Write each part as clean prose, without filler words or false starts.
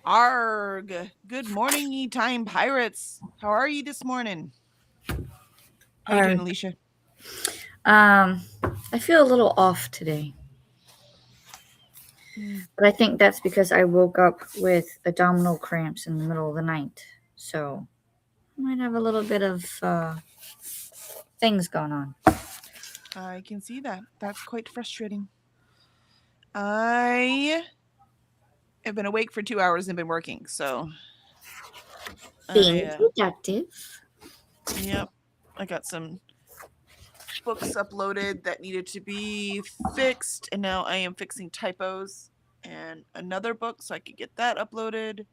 Arg! Good morning, ye time pirates. How are you this morning? How you doing, Are Alicia? um I feel a little off today, Mm. but I think that's because I woke up with abdominal cramps in the middle of the night. So I might have a little bit of things going on. I can see that. That's quite frustrating. I have been awake for 2 hours and been working, so I Being productive. yep. I got some books uploaded that needed to be fixed, and now I am fixing typos and another book so I could get that uploaded.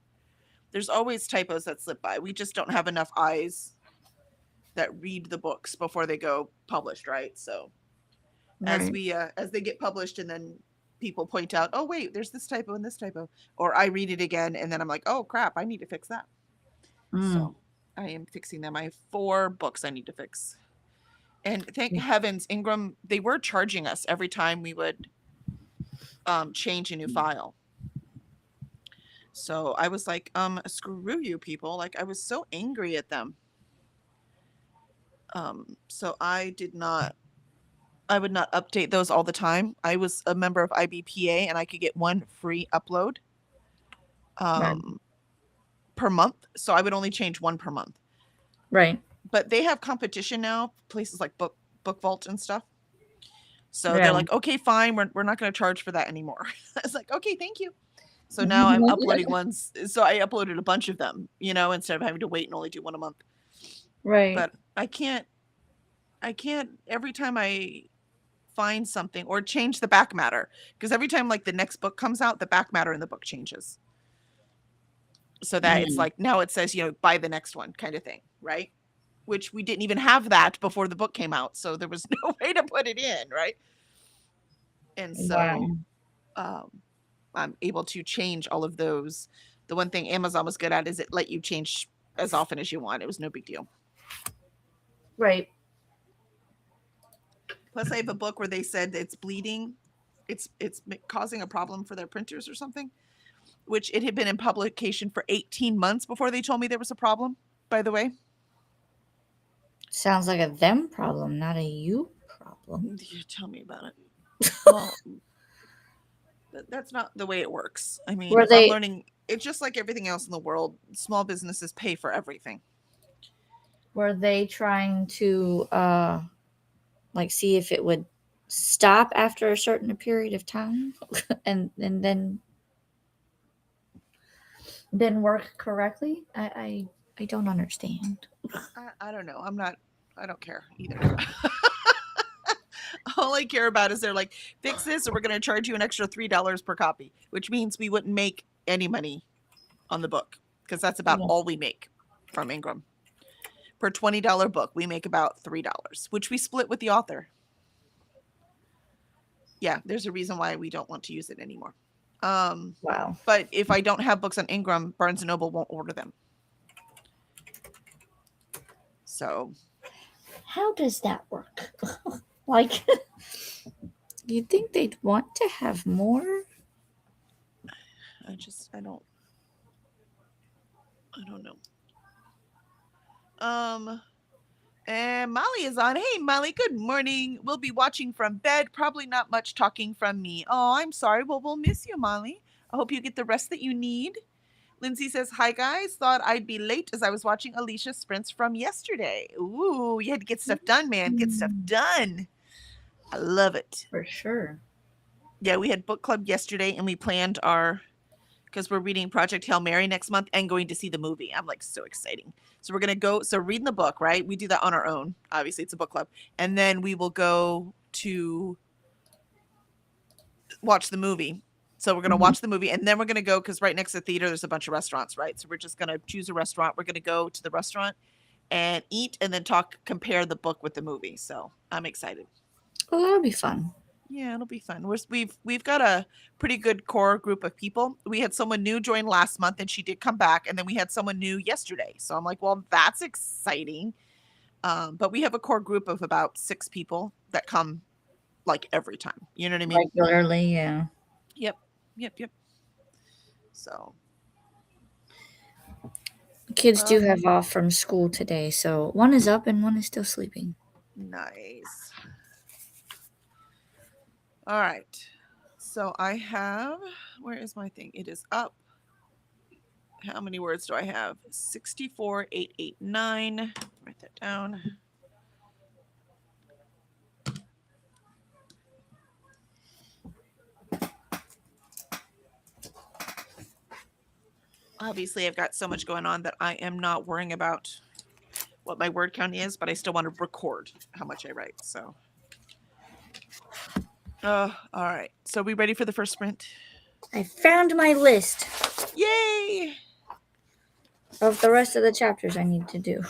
There's always typos that slip by. We just don't have enough eyes that read the books before they go published, right? So Right. as they get published and then people point out, oh wait, there's this typo and this typo, or I read it again and then I'm like, oh crap, I need to fix that. Mm. So I am fixing them. I have 4 books I need to fix. And thank heavens, Ingram, they were charging us every time we would change a new file. So I was like, screw you people. Like I was so angry at them. So I would not update those all the time. I was a member of IBPA and I could get one free upload Right. um, per month. So I would only change one per month. Right. But they have competition now, places like Book Vault and stuff. So they're Yeah. like, okay, fine, we're not going to charge for that anymore. I was like, okay, thank you. So now I'm uploading ones. So I uploaded a bunch of them, instead of having to wait and only do one a month. Right. But I can't every time I find something or change the back matter because every time like the next book comes out, the back matter in the book changes. So that it's Mm. like now it says, buy the next one kind of thing, right? Which we didn't even have that before the book came out. So there was no way to put it in, right? And so Wow. um, I'm able to change all of those. The one thing Amazon was good at is it let you change as often as you want. It was no big deal. Right. Plus, I have a book where they said it's bleeding. It's causing a problem for their printers or something, which it had been in publication for 18 months before they told me there was a problem, by the way. Sounds like a them problem, not a you problem. You tell me about it. Well, that's not the way it works. I mean, Were if I'm they learning, it's just like everything else in the world. Small businesses pay for everything. were they trying to like see if it would stop after a certain period of time and then didn't work correctly? I don't understand. I don't know. I don't care either. All I care about is they're like, fix this or we're going to charge you an extra $3 per copy, which means we wouldn't make any money on the book because that's about Yeah. all we make from Ingram. Per $20 book, we make about $3, which we split with the author. Yeah, there's a reason why we don't want to use it anymore. Um, Wow. but if I don't have books on Ingram, Barnes and Noble won't order them. So How does that work? Like, you'd think they'd want to have more? I don't know. Um, And Molly is on. Hey, Molly, good morning. We'll be watching from bed. Probably not much talking from me. Oh, I'm sorry. Well, we'll miss you, Molly. I hope you get the rest that you need. Lindsay says, hi, guys. Thought I'd be late as I was watching Alicia sprints from yesterday. Ooh, you had to get stuff done, man. Get stuff Mm, done. I love it. for sure. Yeah, we had book club yesterday and we planned because we're reading Project Hail Mary next month and going to see the movie. I'm like, so exciting. So we're going to go. So reading the book, right? We do that on our own. Obviously, it's a book club. And then we will go to watch the movie. So we're going to Mhm. watch the movie and then we're going to go because right next to the theater, there's a bunch of restaurants, right? So we're just going to choose a restaurant. We're going to go to the restaurant and eat and then compare the book with the movie. So I'm excited. Well, that'll be fun. Yeah, it'll be fun. We've got a pretty good core group of people. We had someone new join last month, and she did come back, and then we had someone new yesterday. So I'm like, well, that's exciting. But we have a core group of about 6 people that come like every time. You know what I mean? Regularly, yeah. Yep, yep, yep. So kids do have off from school today, so one is up and one is still sleeping. Nice. All right. So I have, where is my thing? It is up. How many words do I have? 64,889. Write that down. Obviously, I've got so much going on that I am not worrying about what my word count is, but I still want to record how much I write. So, all right. So, we ready for the first sprint? I found my list Yay! of the rest of the chapters I need to do.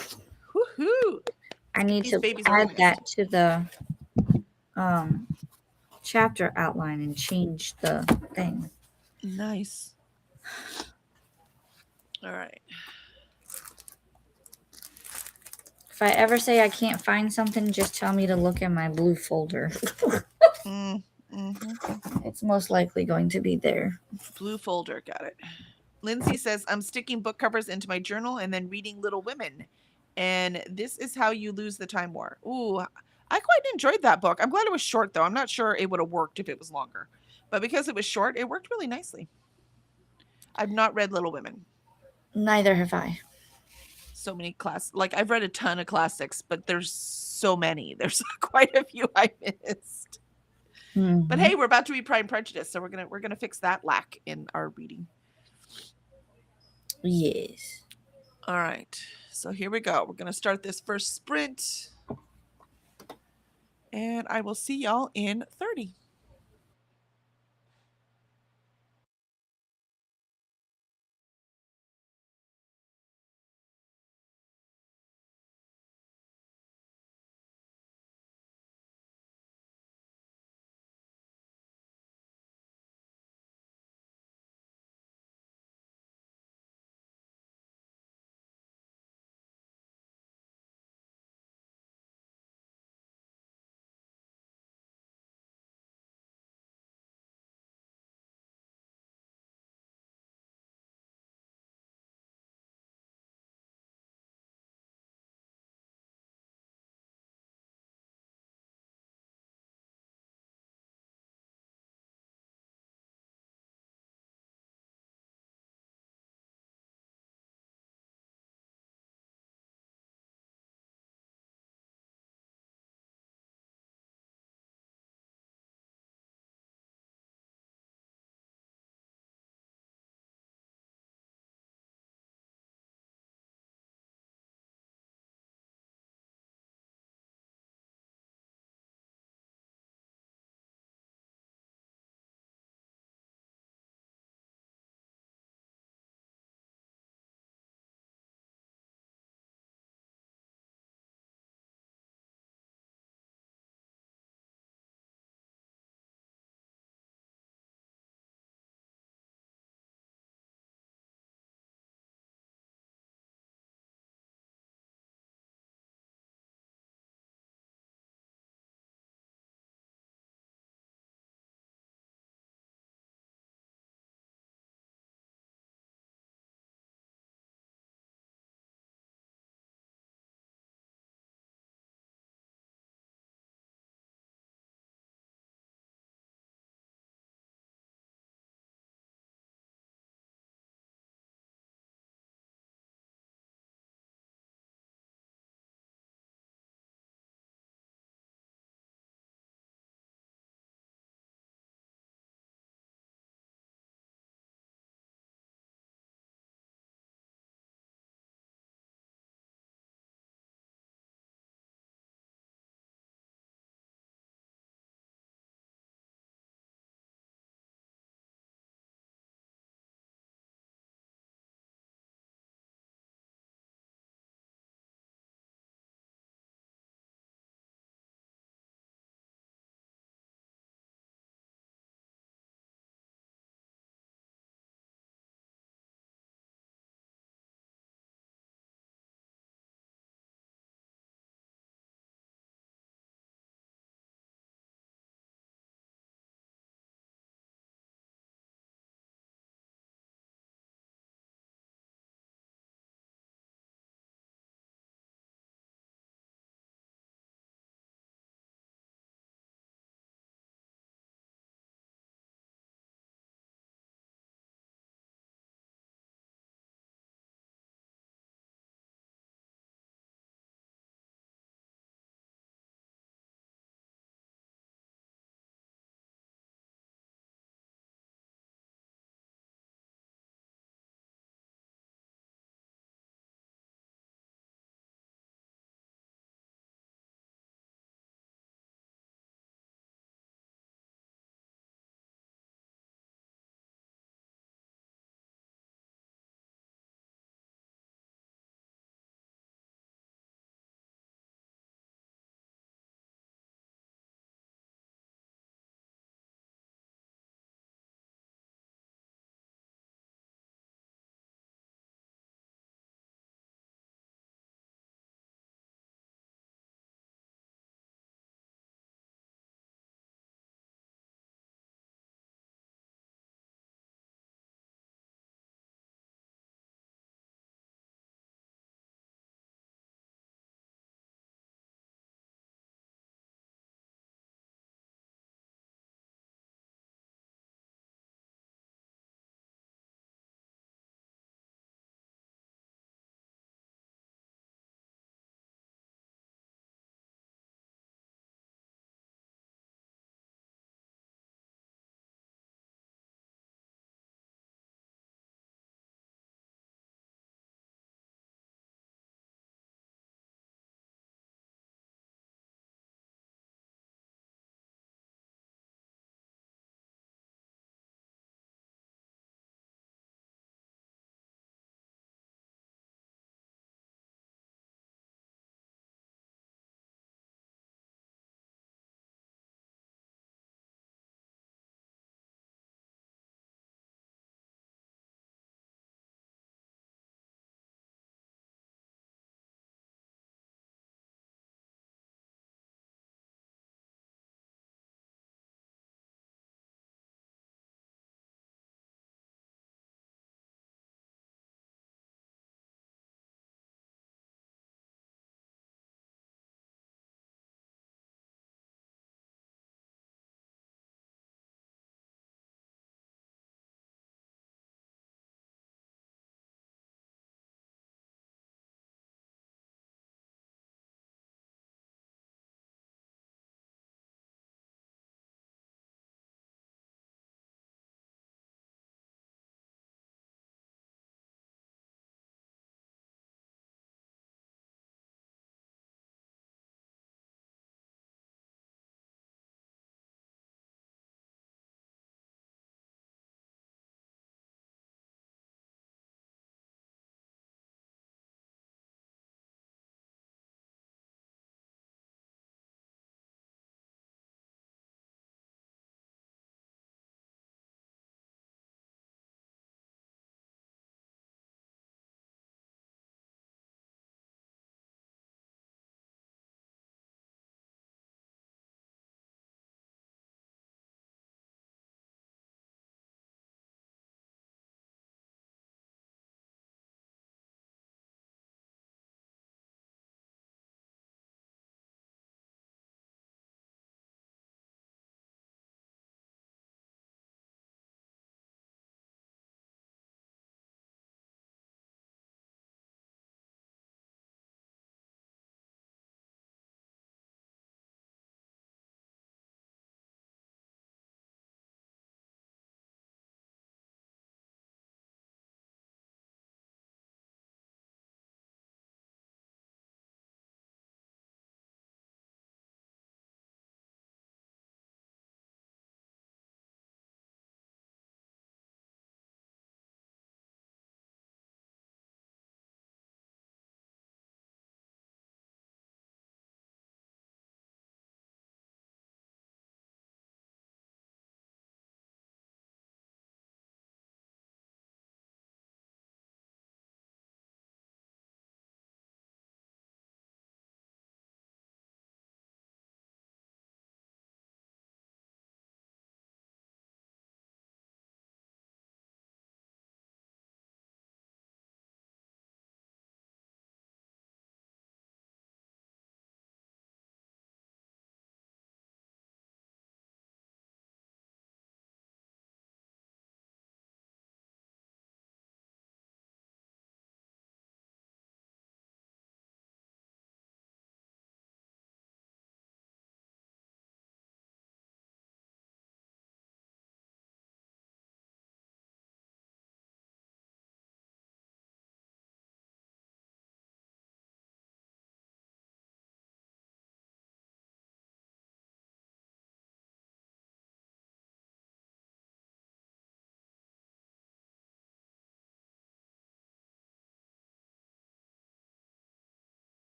Woohoo! I need These to babies add organized. that to the chapter outline and change the thing. Nice. All right. If I ever say I can't find something, just tell me to look in my blue folder. It's most likely going to be there. Blue folder. Got it. Lindsay says, I'm sticking book covers into my journal and then reading Little Women. And this is how you lose the time war. Ooh, I quite enjoyed that book. I'm glad it was short, though. I'm not sure it would have worked if it was longer. But because it was short, it worked really nicely. I've not read Little Women. Neither have I. So many like I've read a ton of classics, but there's so many. There's quite a few I missed. Mm-hmm. But hey, we're about to read Pride and Prejudice, so we're gonna fix that lack in our reading. Yes. All right. So here we go. We're gonna start this first sprint. And I will see y'all in 30.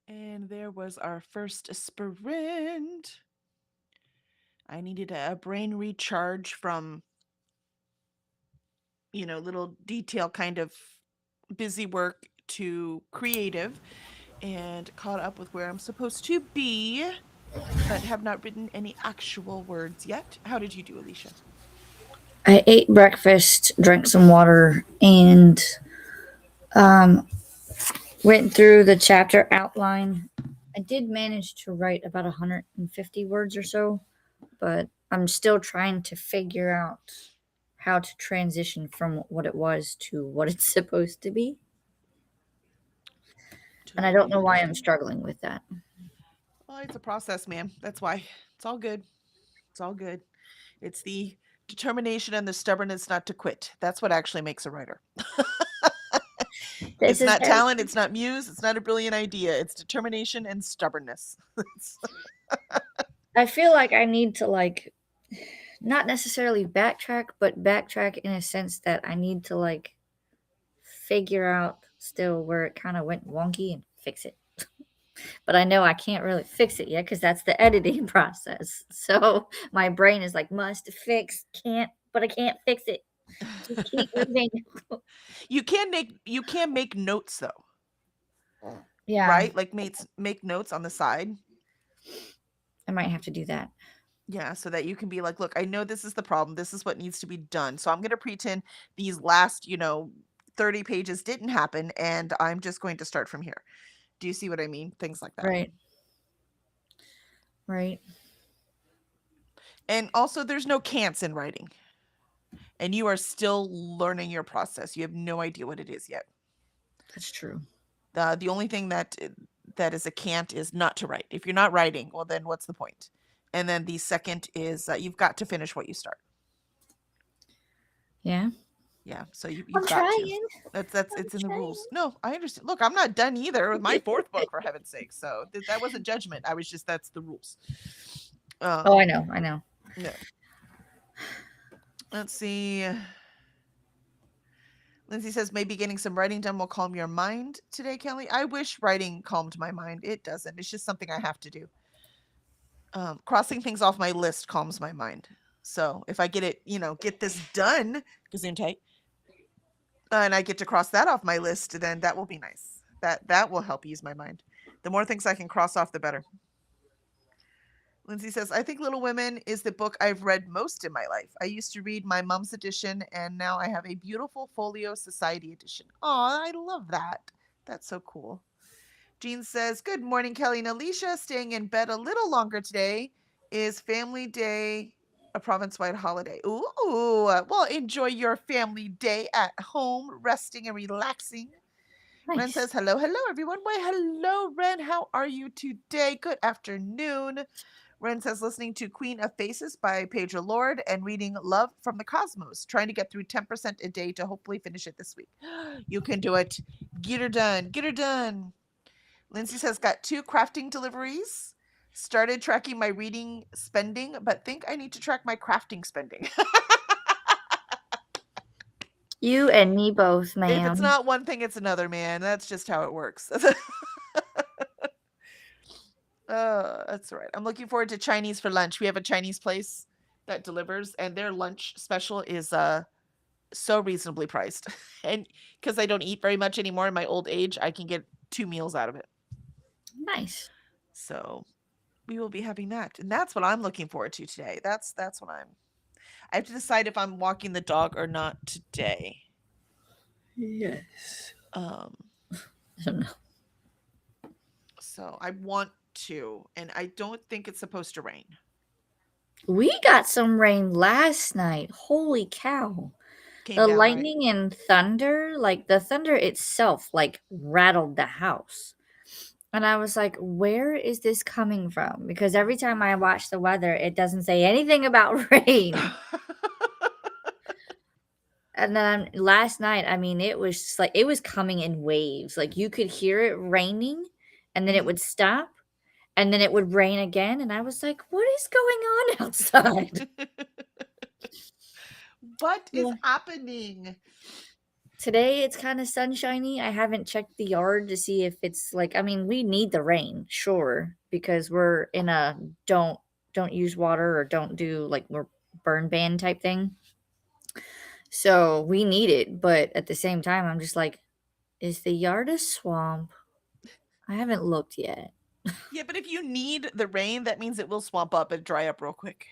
And there was our first sprint. I needed a brain recharge from, little detail kind of busy work to creative, and caught up with where I'm supposed to be, but have not written any actual words yet. How did you do, Alicia? I ate breakfast, drank some water, and um, went through the chapter outline. I did manage to write about 150 words or so, but I'm still trying to figure out how to transition from what it was to what it's supposed to be. And I don't Totally know why I'm understand. struggling with that. Well, it's a process, man. That's why. It's all good. It's all good. It's the determination and the stubbornness not to quit. That's what actually makes a writer. This It's is not talent, it's not muse, it's not a brilliant idea. It's determination and stubbornness. I feel like I need to not necessarily backtrack, but backtrack in a sense that I need to figure out still where it kind of went wonky and fix it. But I know I can't really fix it yet because that's the editing process. So my brain is like, must fix, can't, but I can't fix it. Just keep moving. You can make notes though, Yeah, right? Like make notes on the side. I might have to do that. Yeah, so that you can be like, look, I know this is the problem. This is what needs to be done. So I'm going to pretend these last, 30 pages didn't happen, and I'm just going to start from here. Do you see what I mean? Things like that. Right. Right. And also, there's no can'ts in writing, and you are still learning your process. You have no idea what it is yet. That's true. The only thing that is a can't is not to write. If you're not writing, well, then what's the point? And then the second is you've got to finish what you start. Yeah. Yeah, so I'm you've got to. trying. That's I'm it's in the trying. rules. No, I understand. Look, I'm not done either with my fourth book, for heaven's sake. So that wasn't judgment. I was just that's the rules. Oh, I know. I know. No. Let's see. Lindsay says maybe getting some writing done will calm your mind today, Kelly. I wish writing calmed my mind. It doesn't. It's just something I have to do. Crossing things off my list calms my mind. So if I get it, get this done, gesundheit, and I get to cross that off my list, then that will be nice. That will help ease my mind. The more things I can cross off, the better. Lindsay says, I think Little Women is the book I've read most in my life. I used to read my mom's edition, and now I have a beautiful Folio Society edition. Aw, I love that. That's so cool. Jean says, good morning, Kelly and Alicia. Staying in bed a little longer today. Is Family Day a province-wide holiday? Ooh, well, enjoy your family day at home, resting and relaxing. Ren Nice. says, hello, everyone. Why, hello, Ren. How are you today? Good afternoon. Ren says, listening to Queen of Faces by Pedro Lord and reading Love from the Cosmos, trying to get through 10% a day to hopefully finish it this week. You can do it. Get her done. Get her done. Lindsay says, got 2 crafting deliveries. Started tracking my reading spending, but think I need to track my crafting spending. You and me both, If it's ma'am. not one thing, it's another, man. That's just how it works. That's right. I'm looking forward to Chinese for lunch. We have a Chinese place that delivers, and their lunch special is so reasonably priced. And because I don't eat very much anymore in my old age, I can get 2 meals out of it. Nice. So we will be having that, and that's what I'm looking forward to today. That's what I have to decide if I'm walking the dog or not today. Yes. Um, I don't know. so I want to, and I don't think it's supposed to rain. We got some rain last night. Holy cow. Came The down, right? lightning and thunder, the thunder itself, rattled the house. And I was like, where is this coming from? Because every time I watch the weather, it doesn't say anything about rain. And then last night, I mean, it was just it was coming in waves. Like you could hear it raining and then it Mhm. would stop and then it would rain again. And I was like, what is going on outside? What is Yeah. happening? Today it's kind of sunshiny. I haven't checked the yard to see if it's like, I mean, we need the rain, sure, because we're in a don't use water or don't do like we're burn ban type thing. So we need it, but at the same time I'm just like, is the yard a swamp? I haven't looked yet. Yeah, but if you need the rain, that means it will swamp up and dry up real quick.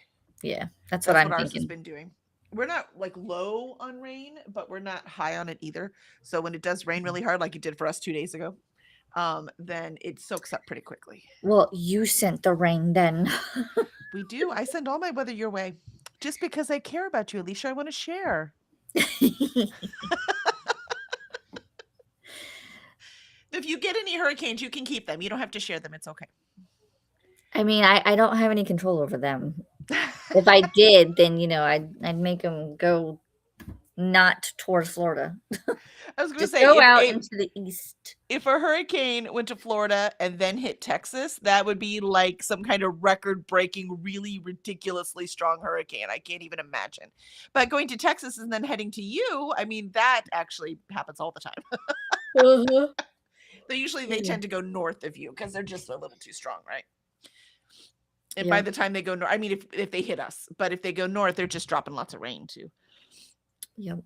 Yeah, that's what That's I'm what ours has thinking. been doing. We're not like low on rain, but we're not high on it either. So when it does rain really hard, like it did for us 2 days ago, then it soaks up pretty quickly. Well, you sent the rain then. We do. I send all my weather your way just because I care about you, Alicia. I want to share. If you get any hurricanes, you can keep them. You don't have to share them. It's okay. I mean, I don't have any control over them. If I did, then I'd make them go not towards Florida. I was going to Just say go out into the east. if a hurricane went to Florida and then hit Texas, that would be like some kind of record-breaking, really ridiculously strong hurricane. I can't even imagine. But going to Texas and then heading to you, I mean, that actually happens all the time. Uh-huh. They tend to go north of you because they're just a little too strong, right? And by Yeah. the time they go north, I mean, if they hit us, but if they go north, they're just dropping lots of rain too. Yep.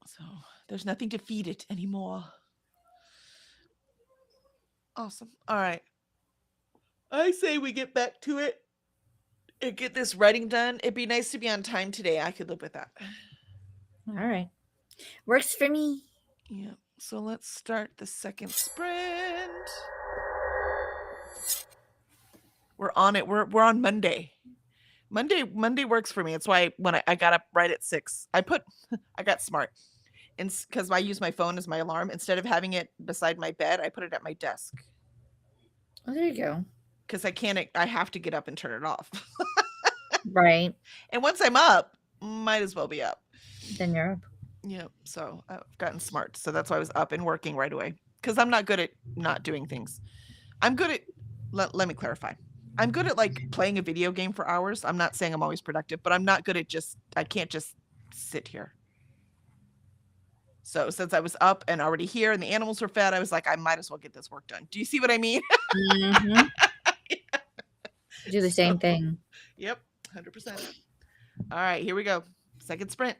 So there's nothing to feed it anymore. Awesome. All right. I say we get back to it and get this writing done. It'd be nice to be on time today. I could live with that. All right. Works for me. Yeah. So let's start the second sprint. We're on it. We're on Monday. Monday works for me. It's why when I got up right at 6, I got smart. And because I use my phone as my alarm, instead of having it beside my bed, I put it at my desk. Oh, there you go. Because I have to get up and turn it off. Right. And once I'm up, might as well be up. Then you're up. Yeah. So I've gotten smart. So that's why I was up and working right away. Because I'm not good at not doing things. I'm good at, let me clarify. I'm good at like playing a video game for hours. I'm not saying I'm always productive, but I'm not good at I can't just sit here. So since I was up and already here and the animals were fed, I was like, I might as well get this work done. Do you see what I mean? Mm-hmm. Do the same thing. Yep, 100%. All right, here we go. Second sprint.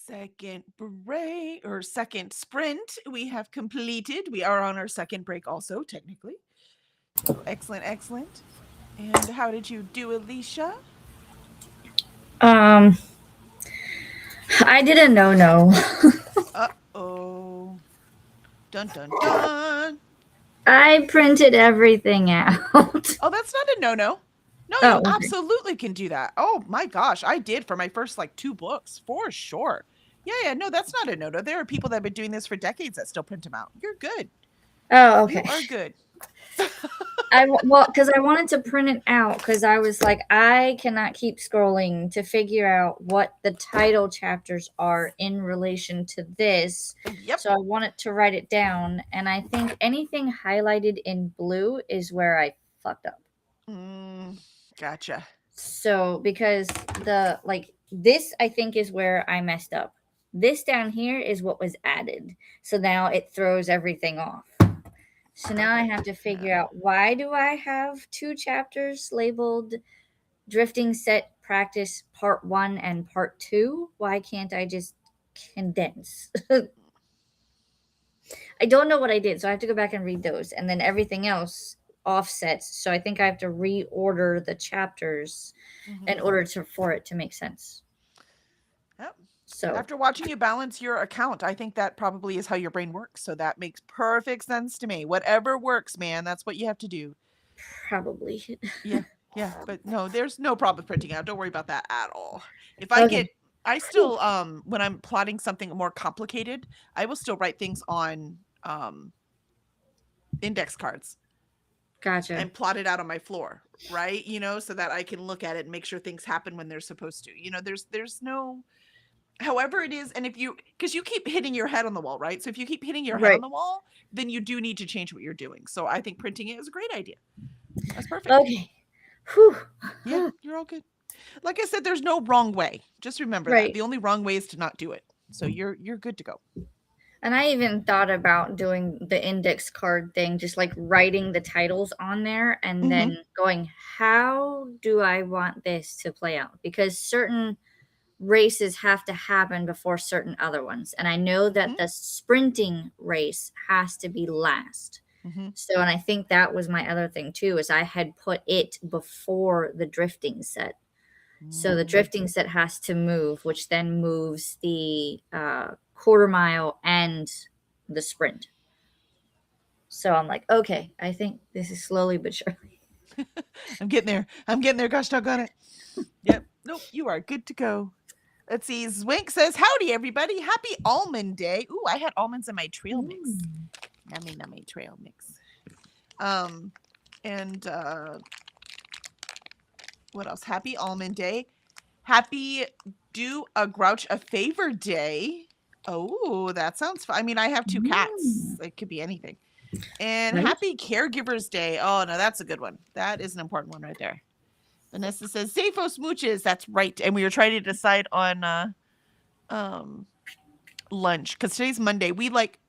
second break or second sprint we have completed. We are on our second break also, technically. Excellent, excellent. And how did you do, Alicia? I didn't know. No. Uh-oh. Dun dun dun. I printed everything out. Oh, that's not a no-no. No, Oh, you okay. absolutely can do that. Oh my gosh, I did for my first like 2 books, for sure. Yeah, no, that's not a no-no. There are people that have been doing this for decades that still print them out. You're good. Oh, okay. You are good. Because I wanted to print it out because I was like, I cannot keep scrolling to figure out what the title chapters are in relation to this. Yep. So I wanted to write it down, and I think anything highlighted in blue is where I fucked up. Gotcha. So because this, I think, is where I messed up. This down here is what was added. So now it throws everything off. So now I have to figure out, why do I have 2 chapters labeled Drifting Set Practice Part 1 and Part 2? Why can't I just condense? I don't know what I did, so I have to go back and read those. And then everything else offsets. So I think I have to reorder the chapters in order for it to make sense. Yep. So after watching you balance your account, I think that probably is how your brain works. So that makes perfect sense to me. Whatever works, man, that's what you have to do. probably. Yeah, but no, there's no problem with printing out. Don't worry about that at all. If I still when I'm plotting something more complicated, I will still write things on index cards. Gotcha. And plot it out on my floor, right? So that I can look at it and make sure things happen when they're supposed to. There's no, however it is, and because you keep hitting your head on the wall, right? So if you keep hitting your head on the wall, then you do need to change what you're doing. So I think printing it is a great idea. That's perfect. Okay. Whew. Yeah, you're all good. Like I said, there's no wrong way. Just remember that. The only wrong way is to not do it. So you're good to go. And I even thought about doing the index card thing, just like writing the titles on there and then going, how do I want this to play out? Because certain races have to happen before certain other ones. And I know that the sprinting race has to be last. So, and I think that was my other thing too, is I had put it before the drifting set. So the drifting set has to move, which then moves the quarter mile and the sprint. So I'm like, okay, I think this is slowly but surely. I'm getting there. Gosh doggone it. Yep. Nope. You are good to go. Let's see. Zwink says, howdy, everybody. Happy almond day. Ooh, I had almonds in my trail mix. Nummy trail mix. And what else? Happy almond day. Happy do a grouch a favor day. Oh, that sounds fun. I mean, I have 2 cats. It could be anything. And happy caregivers day. Oh, no, that's a good one. That is an important one right there. Vanessa says, Zafo smooches. That's right. And we were trying to decide on lunch because today's Monday.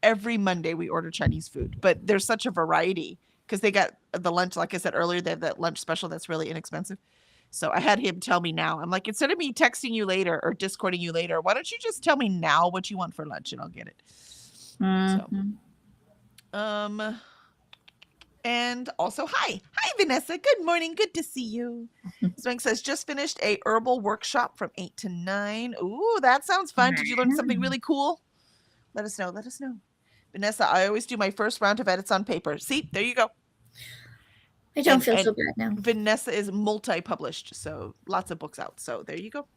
Every Monday we order Chinese food, but there's such a variety because they got the lunch, like I said earlier, they have that lunch special that's really inexpensive. So I had him tell me now. I'm like, instead of me texting you later or Discording you later, why don't you just tell me now what you want for lunch and I'll get it. So, and also, hi, Vanessa. Good morning. Good to see you. Swank says, just finished a herbal workshop from 8 to 9. Ooh, that sounds fun. Did you learn something really cool? Let us know. Vanessa, I always do my first round of edits on paper. See, there you go. I don't feel so bad now. Vanessa is multi-published, so lots of books out. So there you go.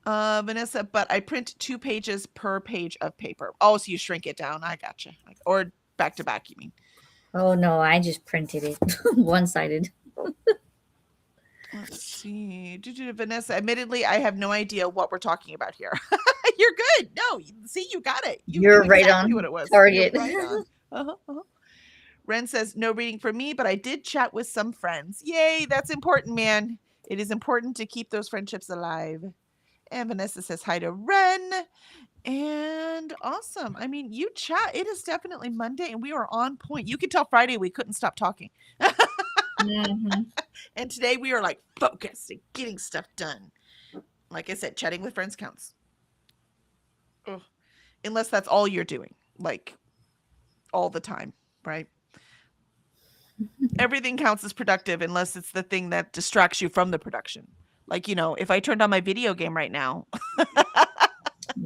Vanessa, but I print 2 pages per page of paper. Oh, so you shrink it down. I gotcha. Or back to back, you mean? Oh, no, I just printed it one-sided. Let's see. Vanessa, admittedly, I have no idea what we're talking about here. You're good. No, see, you got it. You're right exactly on what it was. Target. Right on. Ren says, no reading for me, but I did chat with some friends. Yay, that's important, man. It is important to keep those friendships alive. And Vanessa says hi to Ren. And awesome. I mean, you chat. It is definitely Monday, and we are on point. You could tell Friday we couldn't stop talking. And today we are like focused and getting stuff done. Like I said, chatting with friends counts. Ugh. Unless that's all you're doing, like all the time, right? Everything counts as productive unless it's the thing that distracts you from the production. Like, if I turned on my video game right now,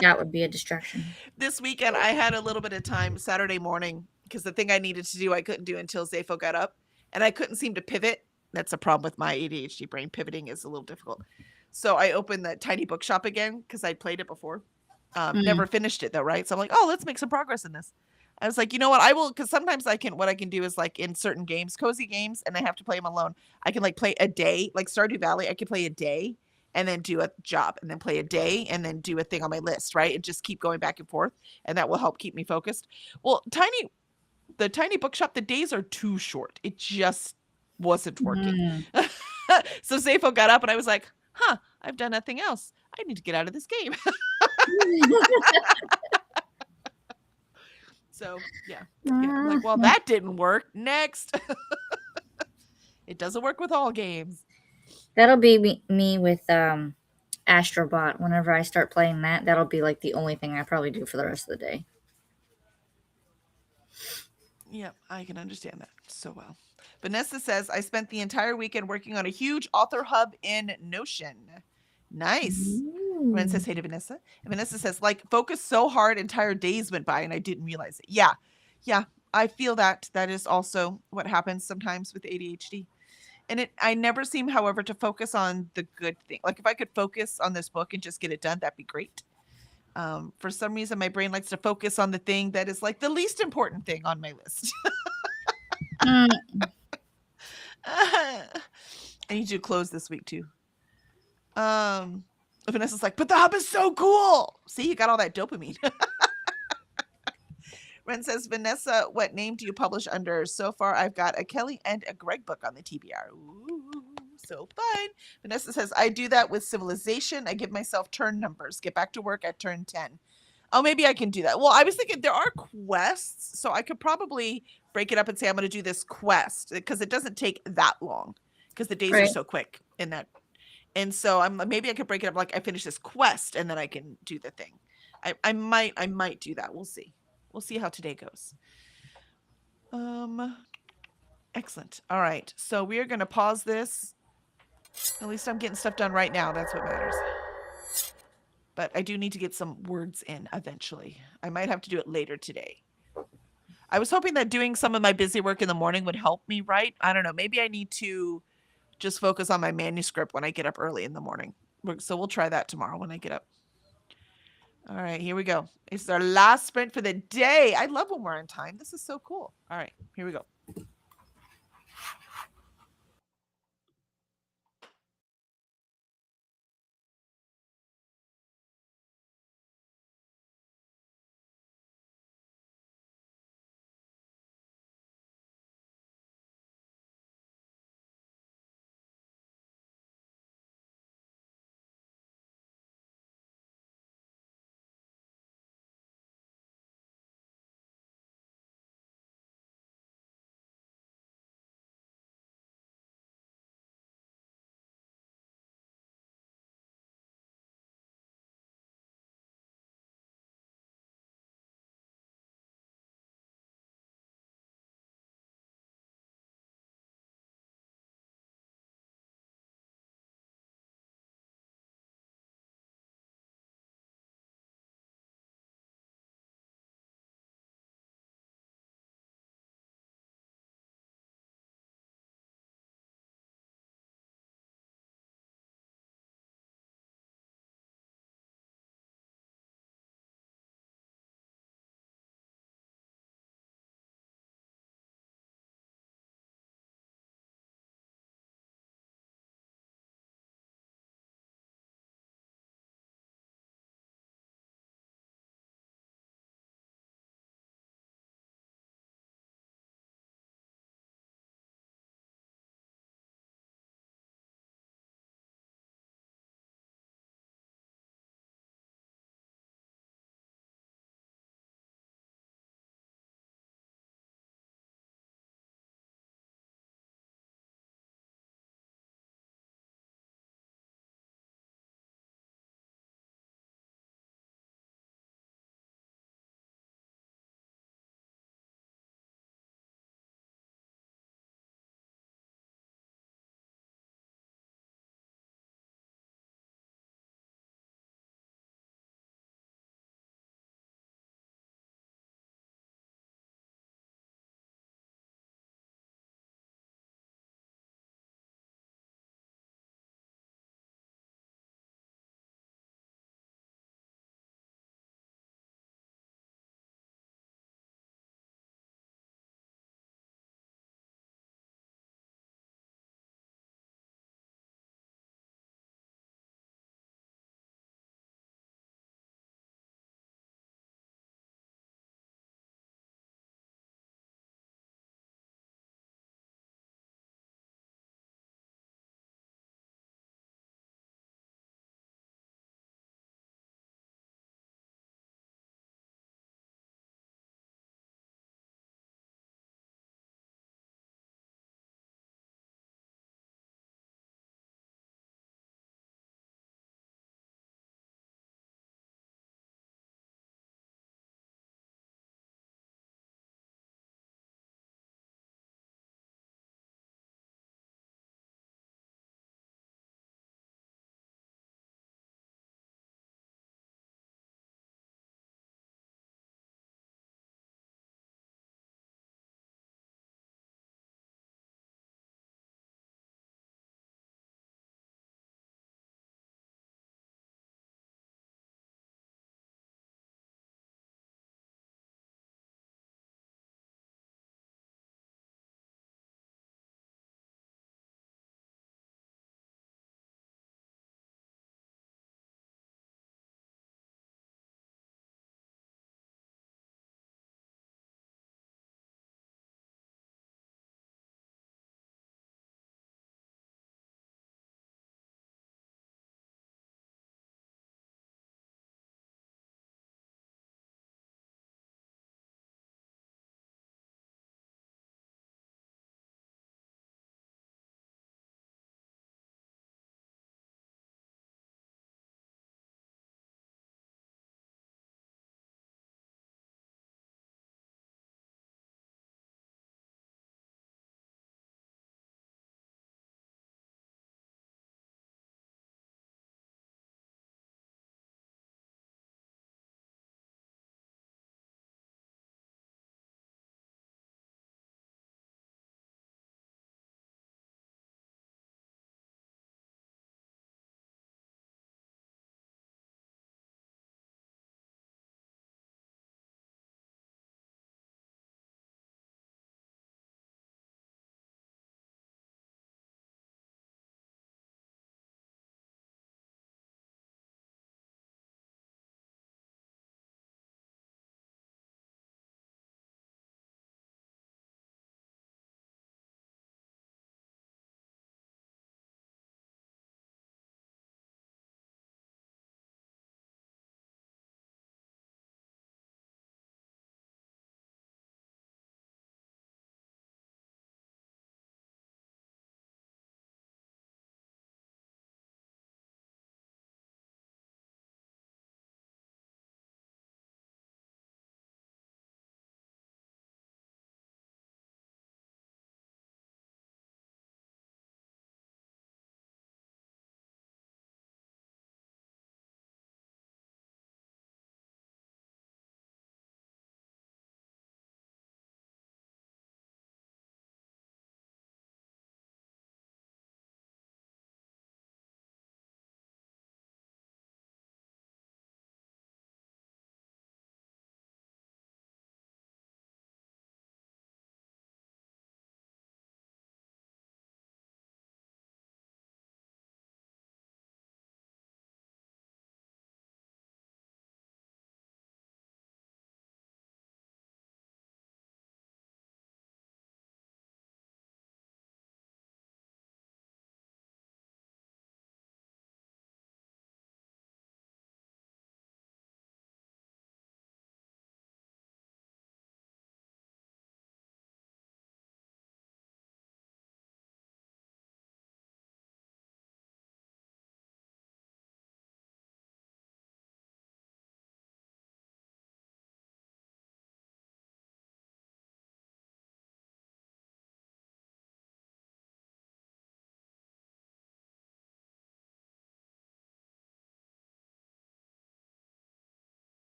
That would be a distraction. this weekend I had a little bit of time Saturday morning because the thing I needed to do I couldn't do until Zafo got up, and I couldn't seem to pivot. That's a problem with my ADHD brain. Pivoting is a little difficult. So I opened the tiny bookshop again because I'd played it before. Never finished it though, right? So I'm like, oh, let's make some progress in this. I was like, you know what? I will, because sometimes what I can do is like in certain games, cozy games, and I have to play them alone. I can like play a day, like Stardew Valley. I can play a day and then do a job and then play a day and then do a thing on my list, right? And just keep going back and forth. And that will help keep me focused. Well, the tiny bookshop, the days are too short. It just wasn't working. So Zafo got up and I was like, huh, I've done nothing else. I need to get out of this game. So yeah, like, well, that didn't work. Next. It doesn't work with all games. That'll be me with Astrobot. Whenever I start playing that, that'll be like the only thing I probably do for the rest of the day. Yeah, I can understand that so well. Vanessa says, I spent the entire weekend working on a huge author hub in Notion. Nice. Ren says, hey to Vanessa. And Vanessa says, like, focused so hard, entire days went by and I didn't realize it. Yeah. Yeah. I feel that is also what happens sometimes with ADHD. And I never seem, however, to focus on the good thing. Like if I could focus on this book and just get it done, that'd be great. For some reason, my brain likes to focus on the thing that is like the least important thing on my list. I need you to close this week too. Vanessa's like, but the hub is so cool. See, you got all that dopamine. Ren says, Vanessa, what name do you publish under? So far, I've got a Kelly and a Greg book on the TBR. Ooh, so fun. Vanessa says, I do that with Civilization. I give myself turn numbers. Get back to work at turn 10. Oh, maybe I can do that. Well, I was thinking there are quests, so I could probably break it up and say I'm going to do this quest because it doesn't take that long because the days are so quick in that. And so maybe I could break it up like I finish this quest and then I can do the thing. I might do that. We'll see. We'll see how today goes. Excellent. All right. So we are going to pause this. At least I'm getting stuff done right now. That's what matters. But I do need to get some words in eventually. I might have to do it later today. I was hoping that doing some of my busy work in the morning would help me write. I don't know. Maybe I need to just focus on my manuscript when I get up early in the morning. So we'll try that tomorrow when I get up. All right, here we go. It's our last sprint for the day. I love when we're on time. This is so cool. All right, here we go.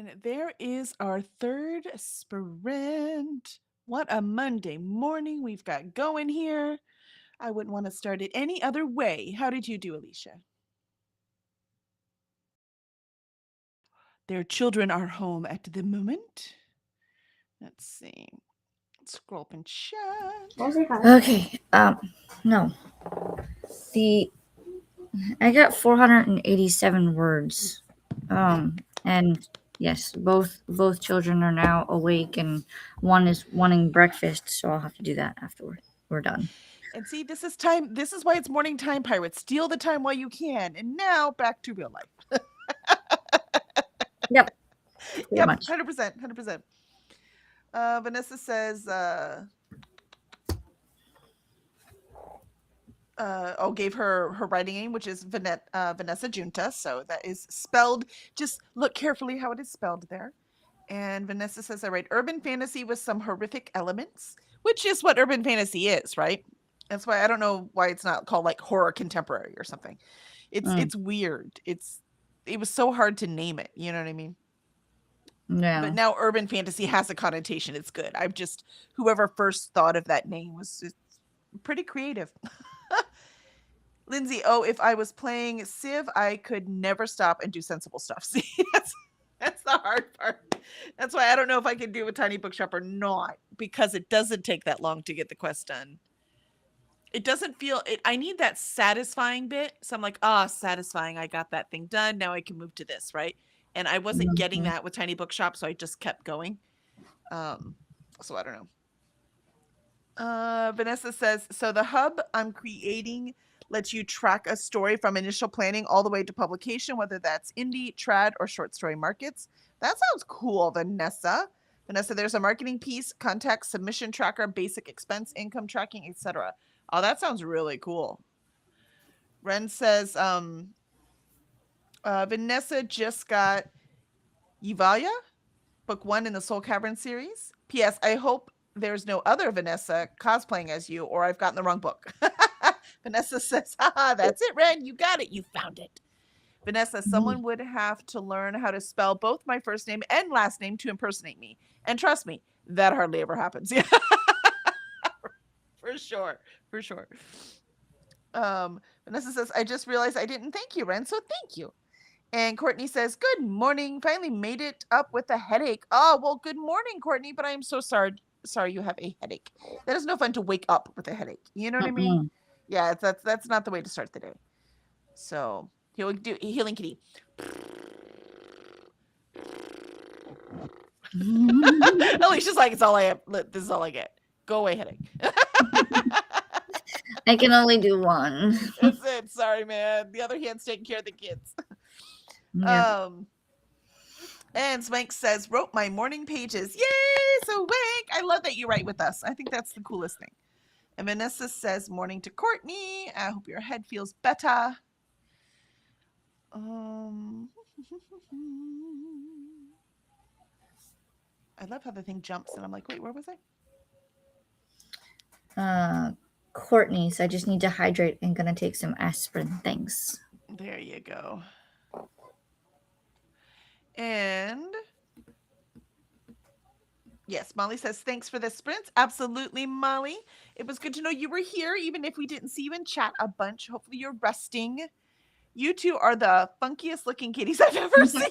And there is our third sprint. What a Monday morning we've got going here. I wouldn't want to start it any other way. How did you do, Alicia? Their children are home at the moment. Let's see. Scroll up and chat. Okay. No. I got 487 words. And yes, both children are now awake, and one is wanting breakfast, so I'll have to do that after we're done. And see, this is time. This is why it's morning time, pirates. Steal the time while you can. And now back to real life. Yep. Yep, Much. 100%. Vanessa says, gave her writing name, which is Vanessa Junta. So that is spelled. Just look carefully how it is spelled there. And Vanessa says, I write urban fantasy with some horrific elements, which is what urban fantasy is, right? That's why I don't know why it's not called like horror contemporary or something. It's weird. It was so hard to name it. You know what I mean? Yeah. But now urban fantasy has a connotation. It's good. Whoever first thought of that name was just pretty creative. Lindsay, if I was playing Civ, I could never stop and do sensible stuff. See, that's the hard part. That's why I don't know if I can do a tiny bookshop or not, because it doesn't take that long to get the quest done. It doesn't feel it. I need that satisfying bit. So I'm like, satisfying. I got that thing done. Now I can move to this, right? And I wasn't getting that with Tiny Bookshop, so I just kept going. So I don't know. Vanessa says, so the hub I'm creating lets you track a story from initial planning all the way to publication, whether that's indie, trad, or short story markets. That sounds cool, Vanessa. Vanessa, there's a marketing piece, contact, submission tracker, basic expense, income tracking, etc. Oh, that sounds really cool. Ren says, Vanessa just got Yvalia, book 1 in the Soul Cavern series. P.S. I hope there's no other Vanessa cosplaying as you, or I've gotten the wrong book. Vanessa says, haha, that's it, Ren. You got it. You found it. Vanessa, someone would have to learn how to spell both my first name and last name to impersonate me. And trust me, that hardly ever happens. Yeah. For sure. Vanessa says, I just realized I didn't thank you, Ren, so thank you. And Courtney says, good morning. Finally made it up with a headache. Oh, well, good morning, Courtney, but I am so sorry you have a headache. That is no fun to wake up with a headache. You know what I mean? Yeah, that's not the way to start the day. So he'll do Healing Kitty. Alicia's like, it's all I have. This is all I get. Go away, headache. I can only do one. That's it. Sorry, man. The other hand's taking care of the kids. Yeah. And Swank says, wrote my morning pages. Yay! So Wank, I love that you write with us. I think that's the coolest thing. And Vanessa says, morning to Courtney. I hope your head feels better. I love how the thing jumps and I'm like, wait, where was I? Courtney, so I just need to hydrate and gonna take some aspirin. Thanks. There you go. And yes, Molly says, thanks for the sprints. Absolutely, Molly. It was good to know you were here, even if we didn't see you in chat a bunch. Hopefully you're resting. You two are the funkiest looking kitties I've ever seen.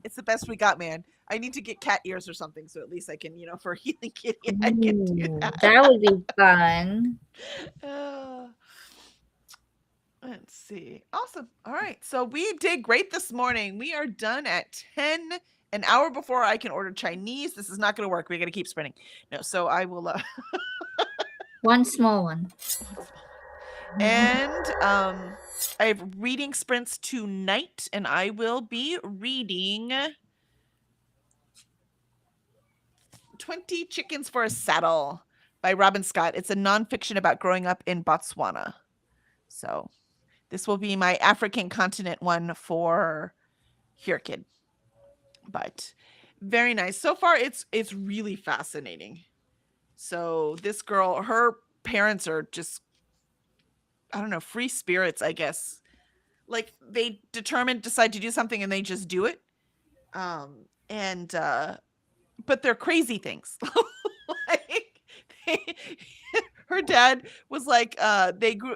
It's the best we got, man. I need to get cat ears or something, so at least I can, for a Healing Kitty, I can do that. That would be fun. Let's see. Awesome. All right. So we did great this morning. We are done at 10, an hour before I can order Chinese. This is not going to work. We got to keep sprinting. No, so I will. One small one. And I have reading sprints tonight, and I will be reading 20 Chickens for a Saddle by Robin Scott. It's a nonfiction about growing up in Botswana. So this will be my African continent one for Here Kid. But very nice. So far, it's really fascinating. So this girl, her parents are just, I don't know, free spirits, I guess. Like they decide to do something and they just do it. And but they're crazy things. Like they, her dad was like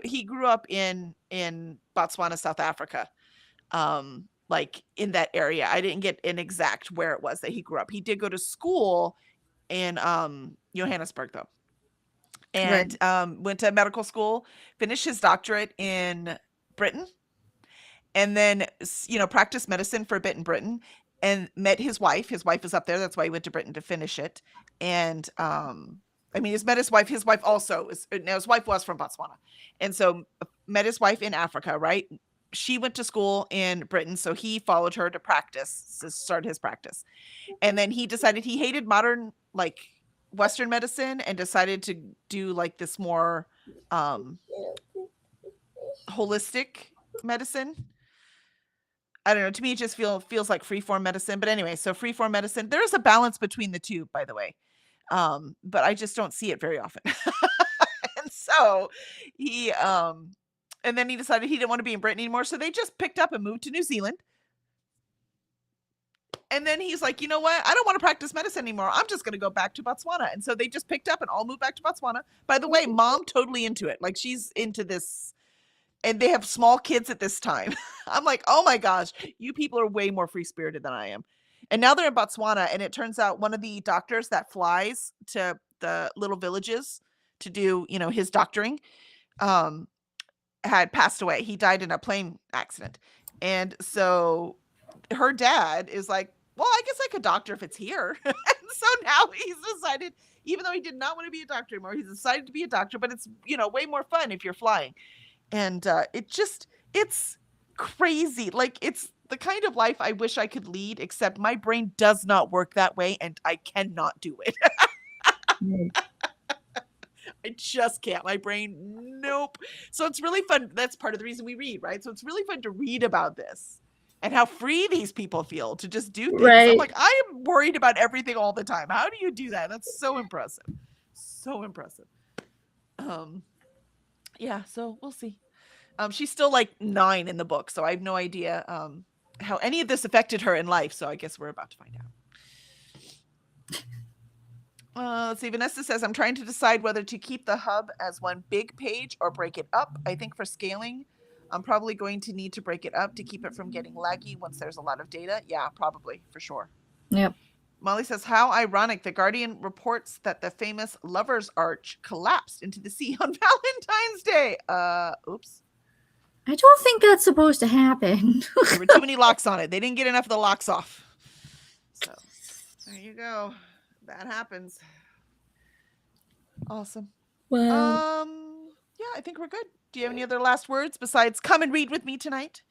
he grew up in Botswana, South Africa. Like in that area. I didn't get an exact where it was that he grew up. He did go to school in Johannesburg though. Right. And went to medical school, finished his doctorate in Britain, and then practiced medicine for a bit in Britain, and met his wife. His wife is up there. That's why he went to Britain to finish it. And I mean, he's met his wife. His wife also is now his wife was from Botswana, and so met his wife in Africa. Right, she went to school in Britain, so he followed her to practice, to start his practice, and then he decided he hated modern like Western medicine and decided to do like this more holistic medicine. I don't know. To me, it just feels like freeform medicine. But anyway, so freeform medicine, there is a balance between the two, by the way. But I just don't see it very often. And so he, and then he decided he didn't want to be in Britain anymore. So they just picked up and moved to New Zealand. And then he's like, you know what? I don't want to practice medicine anymore. I'm just going to go back to Botswana. And so they just picked up and all moved back to Botswana. By the way, mom totally into it. Like she's into this. And they have small kids at this time. I'm like, oh my gosh, you people are way more free spirited than I am. And now they're in Botswana. And it turns out one of the doctors that flies to the little villages to do, his doctoring, had passed away. He died in a plane accident. And so her dad is like, well, I guess I could doctor if it's here. And so now he's decided, even though he did not want to be a doctor anymore, he's decided to be a doctor, but it's, way more fun if you're flying. And it's crazy. Like it's the kind of life I wish I could lead, except my brain does not work that way and I cannot do it. I just can't. My brain, nope. So it's really fun. That's part of the reason we read, right? So it's really fun to read about this and how free these people feel to just do things. Right. I'm like, I am worried about everything all the time. How do you do that? That's so impressive. So impressive. Yeah, so we'll see. She's still like 9 in the book, so I have no idea how any of this affected her in life. So I guess we're about to find out. Let's see. Vanessa says, I'm trying to decide whether to keep the hub as one big page or break it up. I think for scaling, I'm probably going to need to break it up to keep it from getting laggy once there's a lot of data. Yeah, probably, for sure. Yep. Molly says, how ironic. The Guardian reports that the famous Lover's Arch collapsed into the sea on Valentine's Day. Oops. I don't think that's supposed to happen. There were too many locks on it. They didn't get enough of the locks off. So there you go. That happens. Awesome. Well, yeah, I think we're good. Do you have any other last words besides come and read with me tonight?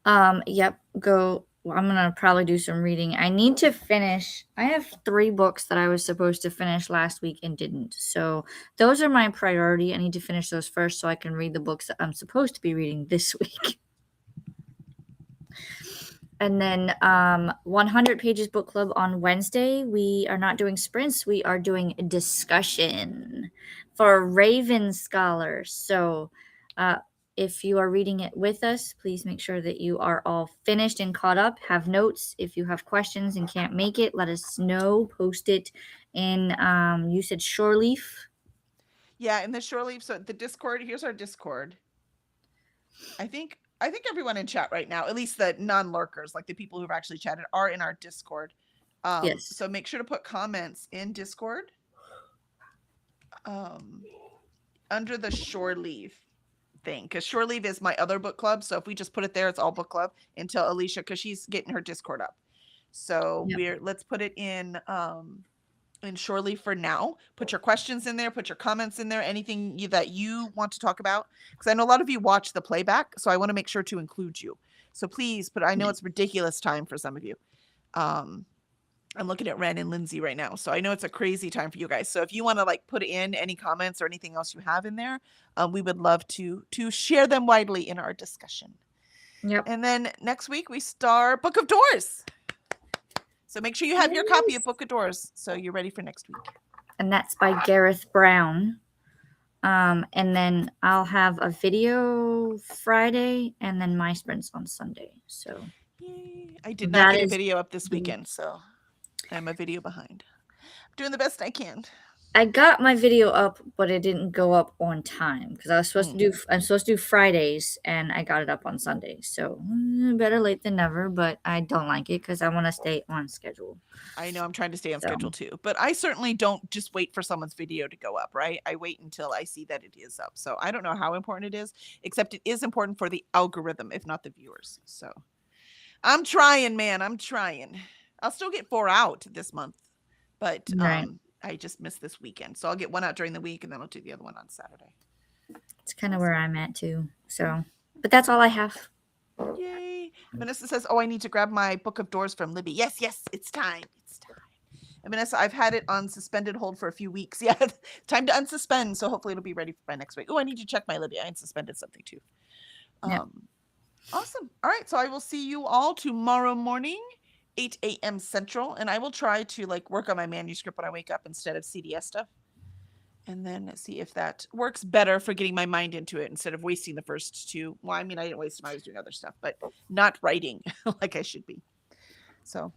Yep. Go. Well, I'm gonna probably do some reading. I need to finish. I have 3 books that I was supposed to finish last week and didn't. So those are my priority. I need to finish those first so I can read the books that I'm supposed to be reading this week. And then 100 Pages Book Club on Wednesday. We are not doing sprints. We are doing a discussion for Raven Scholars. So if you are reading it with us, please make sure that you are all finished and caught up. Have notes. If you have questions and can't make it, let us know. Post it in, you said Shoreleaf? Yeah, in the Shoreleaf. So the Discord, here's our Discord. I think everyone in chat right now, at least the non-lurkers, like the people who've actually chatted, are in our Discord. Yes. So make sure to put comments in Discord under the Shoreleaf thing, because Shoreleaf is my other book club. So if we just put it there, it's all book club until Alicia, because she's getting her Discord up. So let's put it in Shoreleaf for now. Put your questions in there, put your comments in there, anything that you want to talk about, because I know a lot of you watch the playback, so I want to make sure to include you. So please, but I know it's ridiculous time for some of you. I'm looking at Ren and Lindsay right now, so I know it's a crazy time for you guys. So if you want to like put in any comments or anything else you have in there, we would love to share them widely in our discussion. Yep. And then next week we start Book of Doors. So make sure you have your copy of Book of Doors so you're ready for next week. And that's by Gareth Brown. And then I'll have a video Friday and then my sprints on Sunday. So Yay. I did not that get a is video up this the- weekend, so I'm a video behind. I'm doing the best I can. I got my video up, but it didn't go up on time because I was supposed to do. I'm supposed to do Fridays, and I got it up on Sundays. So better late than never. But I don't like it because I want to stay on schedule. I know I'm trying to stay on So. schedule too, but I certainly don't just wait for someone's video to go up, right? I wait until I see that it is up. So I don't know how important it is, except it is important for the algorithm, if not the viewers. So I'm trying, man. I'm trying. I'll still get 4 out this month, but Right. I just missed this weekend. So I'll get 1 out during the week and then I'll do the other one on Saturday. It's kind of where I'm at too. So, but that's all I have. Yay. Vanessa says, oh, I need to grab my Book of Doors from Libby. Yes, it's time. It's time. And Vanessa, I've had it on suspended hold for a few weeks. Yeah, time to unsuspend. So hopefully it'll be ready by next week. Oh, I need to check my Libby. I unsuspended something too. Yep. Awesome. All right. So I will see you all tomorrow morning, 8 a.m. Central. And I will try to work on my manuscript when I wake up instead of CDS stuff. And then see if that works better for getting my mind into it instead of wasting the first 2. Well, I mean, I didn't waste them. I was doing other stuff, but not writing like I should be. So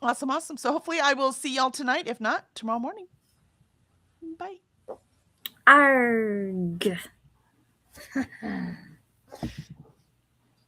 awesome. So hopefully I will see y'all tonight. If not, tomorrow morning. Bye. Arg.